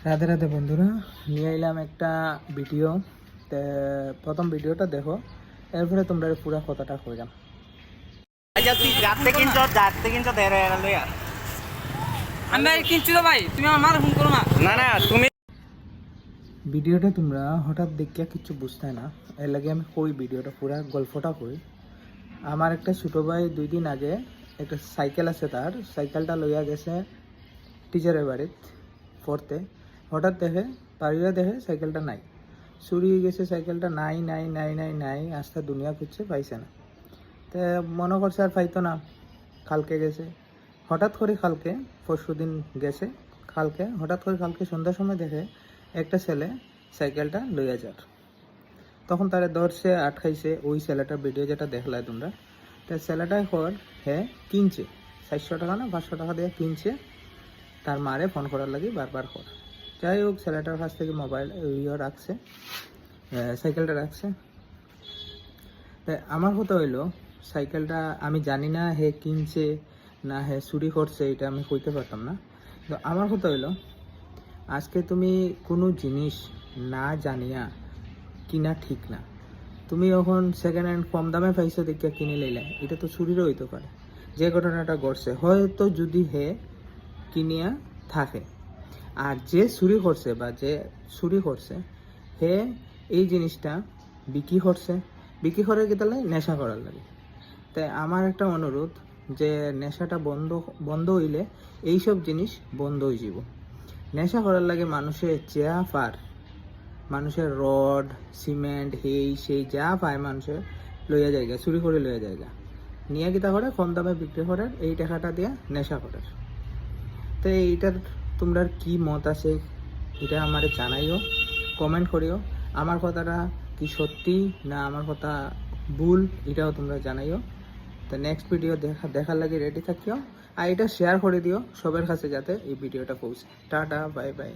রাধে রাধে বন্ধুরা, নিয়ে এলাম একটা ভিডিও। প্রথম ভিডিওটা দেখো, এরপরে তোমরা পুরো কথাটা কইলাম। আচ্ছা তুই যাতে কিনছো দেড় গেল ইয়ার আমি ভাই কিনছি তো ভাই, তুমি আমার ফোন করো না। না তুমি ভিডিওটা তোমরা হঠাৎ দেখিয়া কিছু বুঝতে না, এর লাগে আমি কই ভিডিওটা পুরা গল্পটা কই। আমার একটা ছোটো ভাই 2 দিন আগে একটা সাইকেল আছে, তার সাইকেলটা লইয়া গেছে টিচারের বাড়িতে পড়তে। হঠাৎ দেখে সাইকেলটা নাই, চুরি হয়ে গেছে সাইকেলটা। নাই আস্তে দুনিয়া খুঁজছে, পাইছে না। তো মনে করছে আর পাইতো না, কালকে গেছে। হঠাৎ করে কালকে পরশুদিন গেছে, কালকে সন্ধ্যার সময় দেখে একটা ছেলে সাইকেলটা লইয়া যার। তখন তারা ধরছে, আটকাইছে। ওই ছেলেটার ভিডিও যেটা দেখলাই তোমরা, তো ছেলেটাই হ্যাঁ কিনছে 400 টাকা না 500 টাকা দিয়ে কিনছে, তার মারে ফোন করার লাগে বারবার কর। যাই হোক, ছেলেটার কাছ থেকে মোবাইল রাখছে, সাইকেলটা রাখছে। তাই আমার কথা হইলো, সাইকেলটা আমি জানি না হে কিনছে না হে চুরি করছে, এটা আমি কইতে পারতাম না। তো আমার কথা হইলো, আজকে তুমি কোনো জিনিস না জানিয়া কিনা ঠিক না। তুমি যখন সেকেন্ড হ্যান্ড কম দামে পাইছো দেখিয়া কিনে লইলে, এটা তো চুরিরও হইতে পারে। যে ঘটনাটা ঘটছে, হয়তো যদি হে কিনিয়া থাকে, আর যে চুরি করছে বা যে চুরি করছে হে এই জিনিসটা বিক্রি করার কি তাহলে নেশা করার লাগে। তাই আমার একটা অনুরোধ, যে নেশাটা বন্ধ হইলে এইসব জিনিস বন্ধ হয়ে যাব। নেশা করার লাগে মানুষের যা পার, মানুষের রড সিমেন্ট সেই যা পায় মানুষের লইয়া জায়গা, চুরি করে লইয়া জায়গা নিয়ে কিতা করে কম দামে বিক্রি করার, এই টাকাটা দিয়া নেশা করার। তো এইটার তোমরা কি মত আছে এটা আমারে জানাইও, কমেন্ট করিও। আমার কথাটা কি সত্যি না আমার কথা ভুল, এটাও তোমরা জানাইও। তো নেক্সট ভিডিও দেখার লাগে রেডি থাকিও, আর এটা শেয়ার করে দিও সবার কাছে যাতে এই ভিডিওটা পৌঁছে। Tata, bye bye.